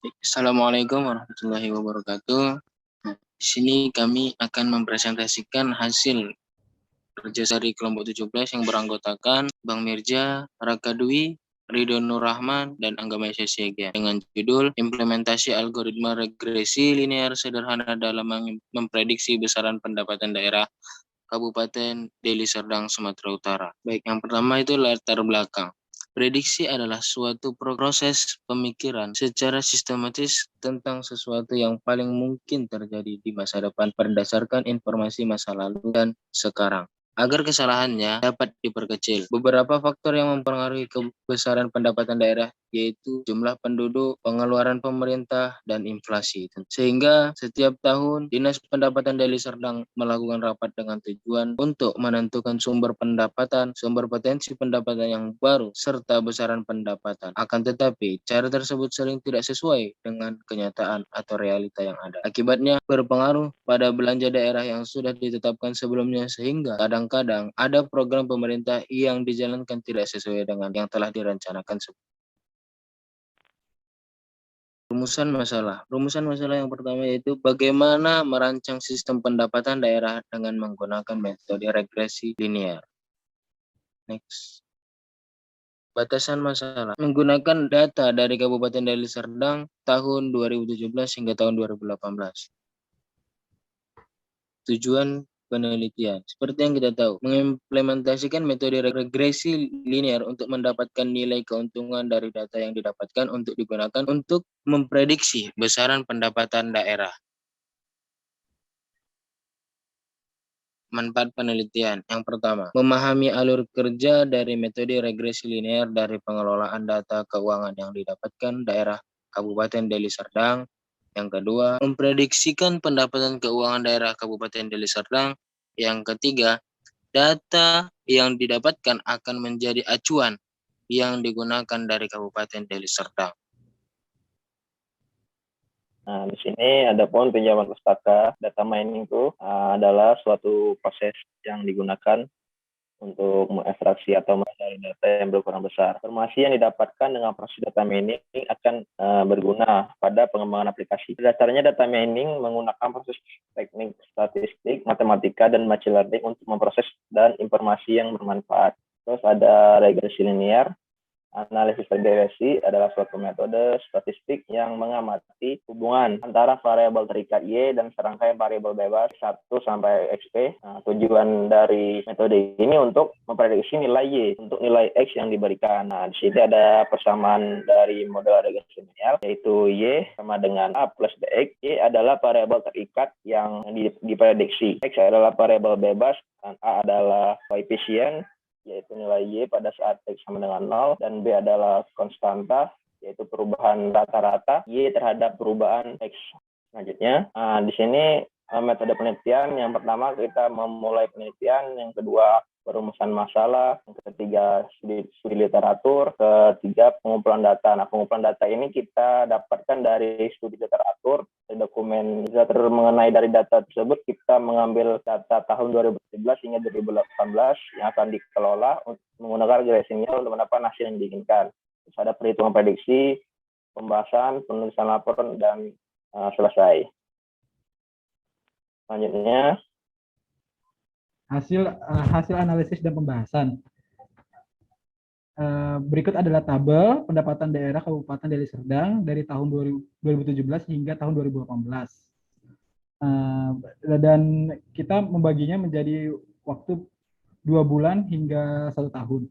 Assalamualaikum warahmatullahi wabarakatuh. Di sini kami akan mempresentasikan hasil kerja dari kelompok 17 yang beranggotakan Bang Mirja, Raka Dwi, Ridho Nur Rahman, dan Angga Maisya Siaga dengan judul Implementasi Algoritma Regresi Linear Sederhana dalam Memprediksi Besaran Pendapatan Daerah Kabupaten Deli Serdang, Sumatera Utara. Baik, yang pertama itu latar belakang. Prediksi adalah suatu proses pemikiran secara sistematis tentang sesuatu yang paling mungkin terjadi di masa depan berdasarkan informasi masa lalu dan sekarang, agar kesalahannya dapat diperkecil. Beberapa faktor yang mempengaruhi kebesaran pendapatan daerah yaitu jumlah penduduk, pengeluaran pemerintah, dan inflasi. Sehingga setiap tahun Dinas Pendapatan Deli Serdang melakukan rapat dengan tujuan untuk menentukan sumber pendapatan, sumber potensi pendapatan yang baru, serta besaran pendapatan. Akan tetapi, cara tersebut sering tidak sesuai dengan kenyataan atau realita yang ada. Akibatnya berpengaruh pada belanja daerah yang sudah ditetapkan sebelumnya, sehingga kadang-kadang ada program pemerintah yang dijalankan tidak sesuai dengan yang telah direncanakan sebelumnya. Rumusan masalah yang pertama yaitu bagaimana merancang sistem pendapatan daerah dengan menggunakan metode regresi linear. Next. Batasan masalah. Menggunakan data dari Kabupaten Deli Serdang tahun 2017 hingga tahun 2018. Tujuan penelitian. Seperti yang kita tahu, mengimplementasikan metode regresi linear untuk mendapatkan nilai keuntungan dari data yang didapatkan untuk digunakan untuk memprediksi besaran pendapatan daerah. Manfaat penelitian. Yang pertama, memahami alur kerja dari metode regresi linear dari pengelolaan data keuangan yang didapatkan daerah Kabupaten Deli Serdang. Yang kedua, memprediksikan pendapatan keuangan daerah Kabupaten Deli Serdang. Yang ketiga, data yang didapatkan akan menjadi acuan yang digunakan dari Kabupaten Deli Serdang. Nah, di sini ada pohon pinjaman pustaka. Data mining itu adalah suatu proses yang digunakan untuk mengekstraksi atau mencari data yang berukuran besar. Informasi yang didapatkan dengan proses data mining akan berguna pada pengembangan aplikasi. Dasarnya data mining menggunakan proses teknik statistik, matematika, dan machine learning untuk memproses dan informasi yang bermanfaat. Terus ada regresi linear. Analisis regresi adalah suatu metode statistik yang mengamati hubungan antara variabel terikat Y dan serangkaian variabel bebas 1 sampai XP. Nah, tujuan dari metode ini untuk memprediksi nilai Y untuk nilai X yang diberikan. Nah, di sini ada persamaan dari model regresi linear, yaitu Y sama dengan A plus BX. Y adalah variabel terikat yang diprediksi. X adalah variabel bebas dan A adalah koefisien, yaitu nilai Y pada saat X sama dengan 0, dan B adalah konstanta, yaitu perubahan rata-rata Y terhadap perubahan X. Selanjutnya, di sini metode penelitian. Yang pertama kita memulai penelitian, yang kedua perumusan masalah, yang ketiga studi literatur, ketiga pengumpulan data. Nah, pengumpulan data ini kita dapatkan dari studi literatur, dokumen literatur mengenai dari data tersebut. Kita mengambil data tahun 2017 hingga 2018 yang akan dikelola menggunakan regresi linear untuk mendapatkan hasil yang diinginkan. Terus ada perhitungan prediksi, pembahasan, penulisan laporan, dan selesai. Selanjutnya, hasil analisis dan pembahasan. Berikut adalah tabel pendapatan daerah Kabupaten Deli Serdang dari tahun 2017 hingga tahun 2018. Dan kita membaginya menjadi waktu 2 bulan hingga 1 tahun.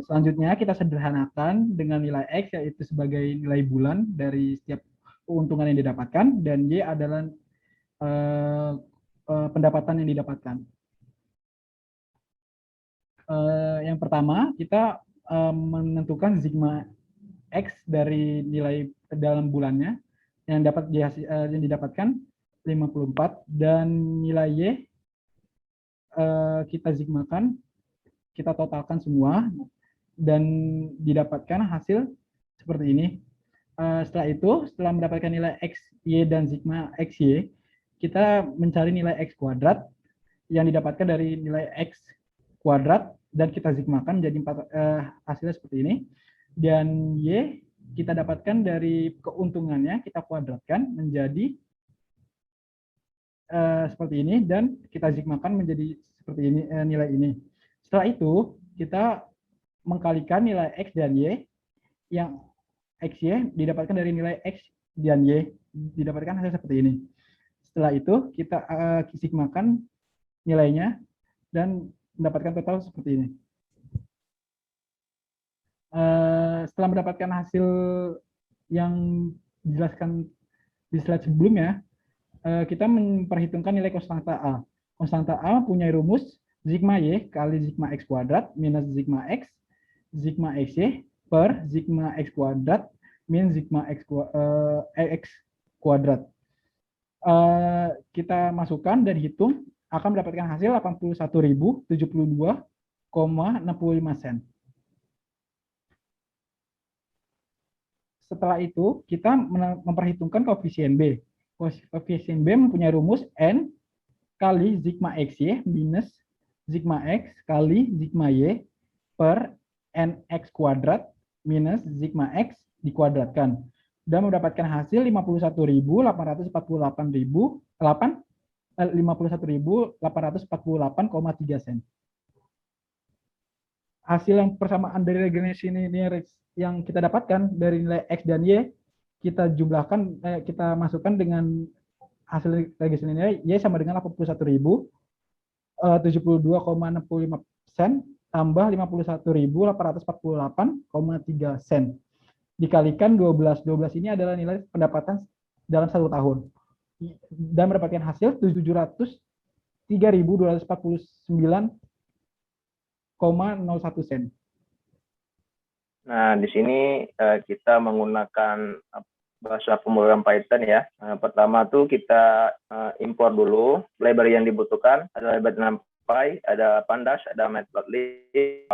Selanjutnya kita sederhanakan dengan nilai X, yaitu sebagai nilai bulan dari setiap keuntungan yang didapatkan, dan Y adalah pendapatan yang didapatkan. Yang pertama, kita menentukan sigma X dari nilai dalam bulannya yang didapatkan 54, dan nilai Y kita sigmakan, kita totalkan semua, dan didapatkan hasil seperti ini. Setelah itu, setelah mendapatkan nilai X, Y, dan sigma X, Y, kita mencari nilai X kuadrat yang didapatkan dari nilai X kuadrat, dan kita sigmakan jadi hasilnya seperti ini. Dan Y kita dapatkan dari keuntungannya, kita kuadratkan menjadi seperti ini, dan kita sigmakan menjadi seperti ini, nilai ini. Setelah itu, kita mengkalikan nilai X dan Y, yang XY didapatkan dari nilai X dan Y, didapatkan hasil seperti ini. Setelah itu, kita sigmakan nilainya, dan mendapatkan total seperti ini. Setelah mendapatkan hasil yang dijelaskan di slide sebelumnya, kita memperhitungkan nilai konstanta A. Konstanta A punya rumus sigma Y kali sigma X kuadrat minus sigma XY per sigma X kuadrat min sigma X kuadrat. Kita masukkan dan hitung, akan mendapatkan hasil 81.072,65 sen. Setelah itu, kita memperhitungkan koefisien B. Koefisien B mempunyai rumus N kali sigma XY minus sigma X kali sigma Y per NX kuadrat minus sigma X dikuadratkan. Dan mendapatkan hasil 51.848,3 sen. Hasil yang persamaan dari regenerasi linear yang kita dapatkan dari nilai X dan Y, kita jumlahkan, kita masukkan dengan hasil regenerasi linear Y sama dengan 81.072,65 sen tambah 51.848,3 sen. Dikalikan 12. 12 ini adalah nilai pendapatan dalam 1 tahun. Dan mendapatkan hasil 703.249,01 sen. Nah, di sini kita menggunakan bahasa pemrograman Python ya. Pertama tuh kita impor dulu library yang dibutuhkan. Ada library NumPy, ada Pandas, ada Matplotlib,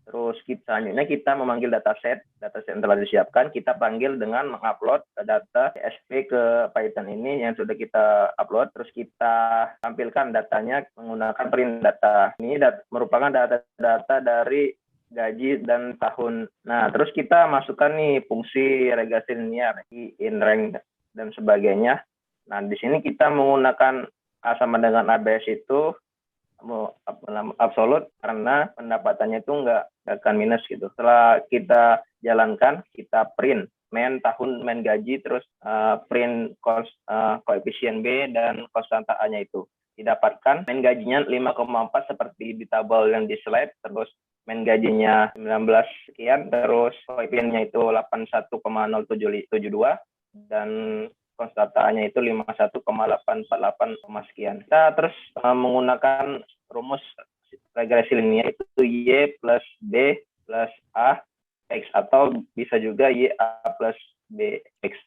terus selanjutnya kita memanggil dataset yang telah disiapkan. Kita panggil dengan mengupload data CSV ke Python ini yang sudah kita upload. Terus kita tampilkan datanya menggunakan print data. Ini merupakan data dari gaji dan tahun. Nah, terus kita masukkan nih fungsi regresi linear, in rank dan sebagainya. Nah, di sini kita menggunakan A sama dengan ABS itu absolut karena pendapatannya itu nggak akan minus gitu. Setelah kita jalankan, kita print main tahun, main gaji, terus print koefisien B dan konstanta A-nya itu. Didapatkan main gajinya 5,4 seperti di tabel yang di slide, terus main gajinya 19 sekian, terus koefisiennya itu 81,0772 dan konstantanya itu 51,848 sekian. Kita terus menggunakan rumus regresi linear itu Y plus B plus A X, atau bisa juga Y A plus B X.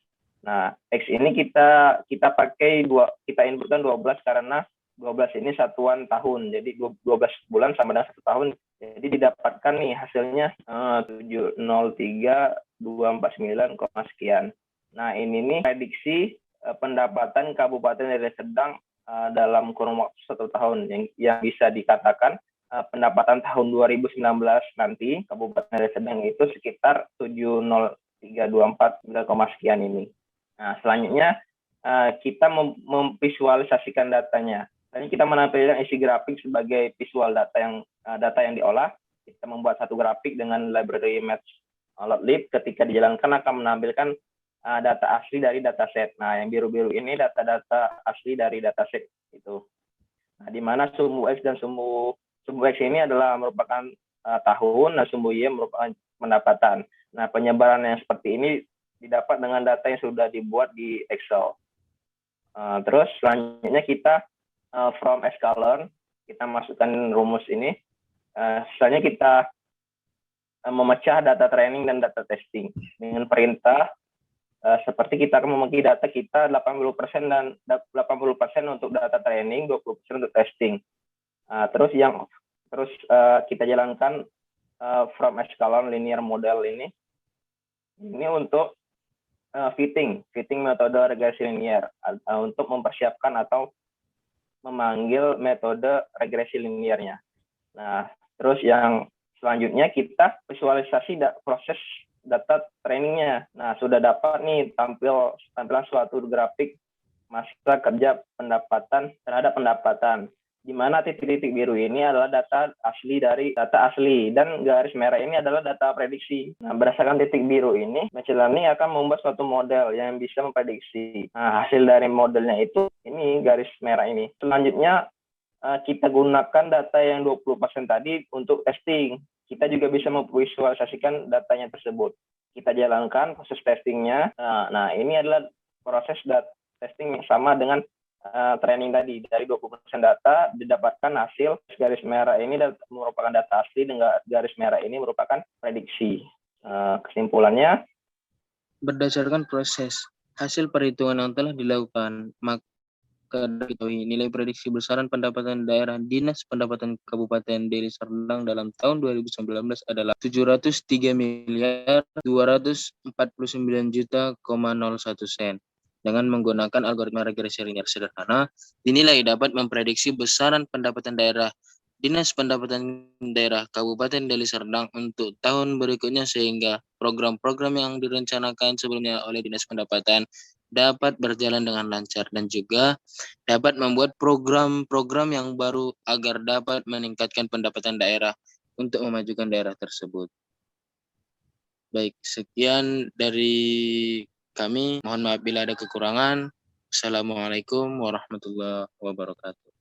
Nah, X ini kita pakai kita inputkan 12 karena 12 ini satuan tahun, jadi 12 bulan sama dengan 1 tahun. Jadi didapatkan nih hasilnya 703.249, sekian. Nah, ini nih prediksi pendapatan Kabupaten Deli Serdang dalam kurun waktu 1 tahun yang bisa dikatakan pendapatan tahun 2019 nanti Kabupaten Deli Serdang itu sekitar 70324, sekian ini. Nah, selanjutnya kita memvisualisasikan datanya. Dan kita menampilkan isi grafik sebagai visual data yang diolah. Kita membuat satu grafik dengan library Matplotlib. Ketika dijalankan akan menampilkan data asli dari dataset. Nah, yang biru-biru ini data-data asli dari dataset itu. Nah, di mana sumbu X dan sumbu X ini adalah merupakan tahun, dan sumbu Y merupakan pendapatan. Nah, penyebaran yang seperti ini didapat dengan data yang sudah dibuat di Excel. Terus selanjutnya kita from sklearn, kita masukkan rumus ini. Selanjutnya kita memecah data training dan data testing dengan perintah seperti kita akan memakai data kita 80% dan 80% untuk data training, 20% untuk testing. Terus kita jalankan from sklearn linear model ini untuk fitting metode regresi linear untuk mempersiapkan atau memanggil metode regresi linearnya. Nah, terus yang Selanjutnya kita visualisasi proses data trainingnya. Nah, sudah dapat nih tampilan suatu grafik masa kerja pendapatan terhadap pendapatan, di mana titik-titik biru ini adalah data asli dan garis merah ini adalah data prediksi. Nah, berdasarkan titik biru ini, machine learning akan membuat suatu model yang bisa memprediksi. Nah, hasil dari modelnya itu ini garis merah ini. Selanjutnya kita gunakan data yang 20% tadi untuk testing. Kita juga bisa memvisualisasikan datanya tersebut. Kita jalankan proses testingnya. Nah, ini adalah proses testing yang sama dengan training tadi. Dari 20% data didapatkan hasil garis merah ini merupakan data asli dan garis merah ini merupakan prediksi. Kesimpulannya, Berdasarkan proses hasil perhitungan yang telah dilakukan, maka diketahui nilai prediksi besaran pendapatan daerah Dinas Pendapatan Kabupaten Deli Serdang dalam tahun 2019 adalah 703.249.01 sen. Dengan menggunakan algoritma regresi linear sederhana, dinilai dapat memprediksi besaran pendapatan daerah Dinas Pendapatan Daerah Kabupaten Deli Serdang untuk tahun berikutnya, sehingga program-program yang direncanakan sebelumnya oleh Dinas Pendapatan dapat berjalan dengan lancar, dan juga dapat membuat program-program yang baru agar dapat meningkatkan pendapatan daerah untuk memajukan daerah tersebut. Baik, sekian dari kami. Mohon maaf bila ada kekurangan. Assalamualaikum warahmatullahi wabarakatuh.